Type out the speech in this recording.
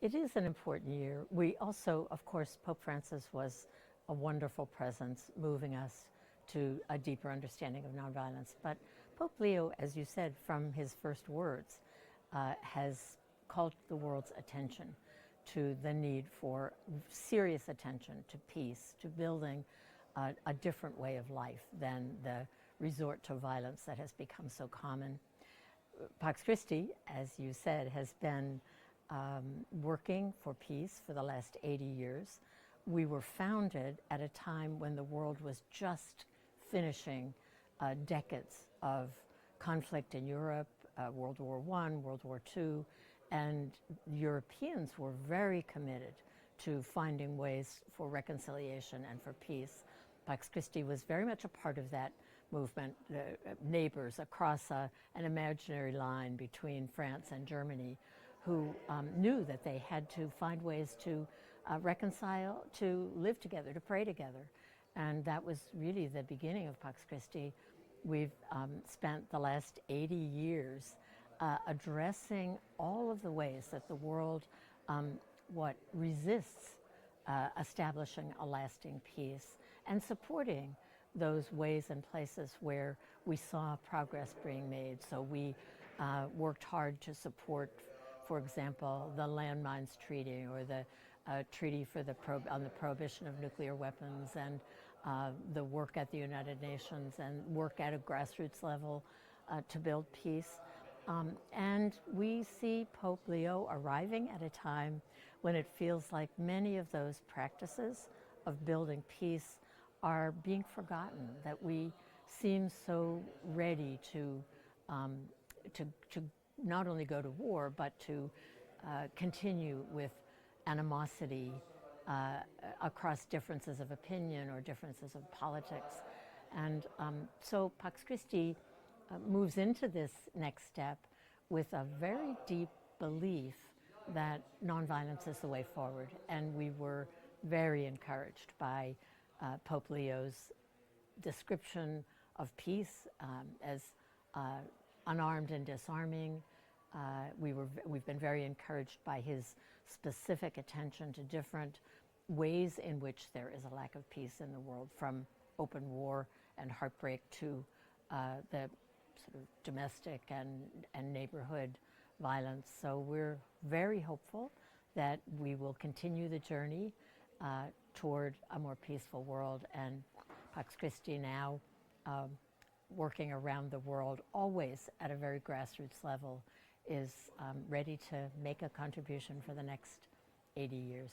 It is an important year. We also, of course, Pope Francis was a wonderful presence, moving us to a deeper understanding of nonviolence. But Pope Leo, as you said, from his first words, has called the world's attention to the need for serious attention to peace, to building a different way of life than the resort to violence that has become so common. Pax Christi, as you said, has been working for peace for the last 80 years. We were founded at a time when the world was just finishing decades of conflict in Europe, World War I, World War II, and Europeans were very committed to finding ways for reconciliation and for peace. Pax Christi was very much a part of that movement. Neighbors across an imaginary line between France and Germany who knew that they had to find ways to reconcile, to live together, to pray together. And that was really the beginning of Pax Christi. We've spent the last 80 years addressing all of the ways that the world resists establishing a lasting peace and supporting those ways and places where we saw progress being made. So we worked hard to support, for example, the Landmines Treaty or the Treaty for on the prohibition of nuclear weapons, and the work at the United Nations and work at a grassroots level to build peace. And we see Pope Leo arriving at a time when it feels like many of those practices of building peace are being forgotten, that we seem so ready to not only go to war, but to continue with animosity across differences of opinion or differences of politics. And so Pax Christi moves into this next step with a very deep belief that nonviolence is the way forward. And we were very encouraged by Pope Leo's description of peace as unarmed and disarming. We've been very encouraged by his specific attention to different ways in which there is a lack of peace in the world, from open war and heartbreak to the sort of domestic and neighborhood violence. So we're very hopeful that we will continue the journey toward a more peaceful world, and Pax Christi now working around the world, always at a very grassroots level, is ready to make a contribution for the next 80 years.